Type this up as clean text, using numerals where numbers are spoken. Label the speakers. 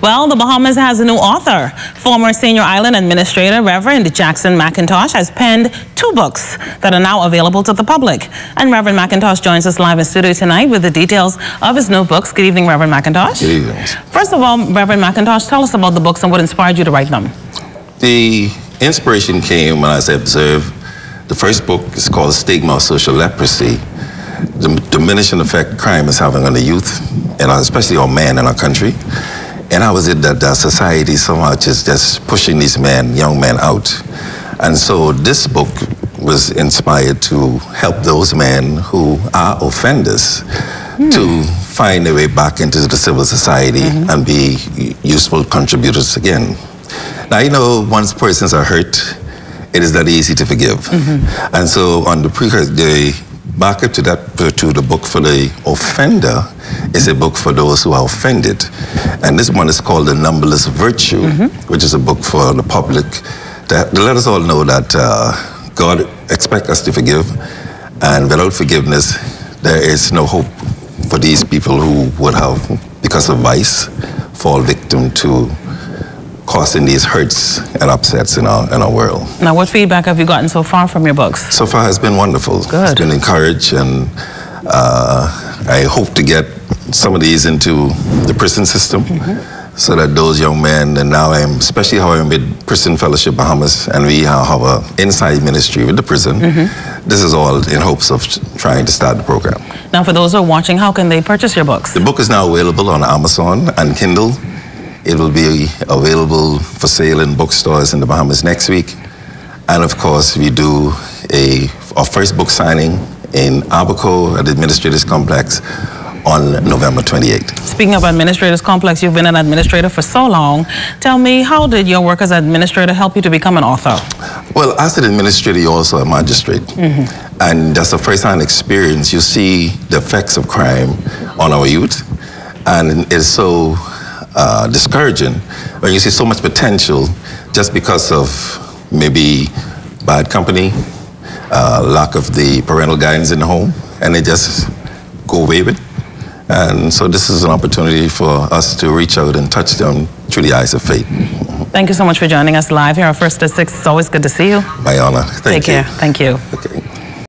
Speaker 1: Well, the Bahamas has a new author. Former senior island administrator Reverend Jackson Mcintosh has penned 2 books that are now available to the public. And Reverend Mcintosh joins us live in studio tonight with the details of his new books. Good evening, Reverend Mcintosh.
Speaker 2: Good evening.
Speaker 1: First of all, Reverend Mcintosh, tell us about the books and what inspired you to write them.
Speaker 2: The inspiration came when I observed the first book is called Stigma of Social Leprosy, the diminishing effect crime is having on the youth, and especially on men in our country. And how is it that society so much is just pushing these men, young men out? And so this book was inspired to help those men who are offenders to find their way back into the civil society and be useful contributors again. Now, you know, once persons are hurt, it is that easy to forgive. And so on the backup to the book for the offender is a book for those who are offended. And this one is called The Numberless Virtue, which is a book for the public to let us all know that God expects us to forgive, and without forgiveness, there is no hope for these people who would have, because of vice, fall victim to causing these hurts and upsets in our world.
Speaker 1: Now, what feedback have you gotten so far from your books?
Speaker 2: So far, it's been wonderful.
Speaker 1: Good.
Speaker 2: It's been encouraged, and I hope to get some of these into the prison system, so that those young men, and now especially how I'm with Prison Fellowship Bahamas, and we have an inside ministry with the prison. This is all in hopes of trying to start the program.
Speaker 1: Now, for those who are watching, how can they purchase your books?
Speaker 2: The book is now available on Amazon and Kindle. It will be available for sale in bookstores in the Bahamas next week. And of course, we do our first book signing in Abaco at the Administrators Complex on November 28th.
Speaker 1: Speaking of Administrators Complex, you've been an administrator for so long. Tell me, how did your work as an administrator help you to become an author? Well,
Speaker 2: as an administrator, you're also a magistrate. And that's a first-hand experience. You see the effects of crime on our youth. And it's so discouraging when you see so much potential just because of maybe bad company, lack of the parental guidance in the home, and they just go away with it. And so this is an opportunity for us to reach out and touch them through the eyes of faith.
Speaker 1: Thank you so much for joining us live here on First at 6. It's always good to see you.
Speaker 2: My honor. Thank you.
Speaker 1: Take care. Thank you.
Speaker 2: Okay.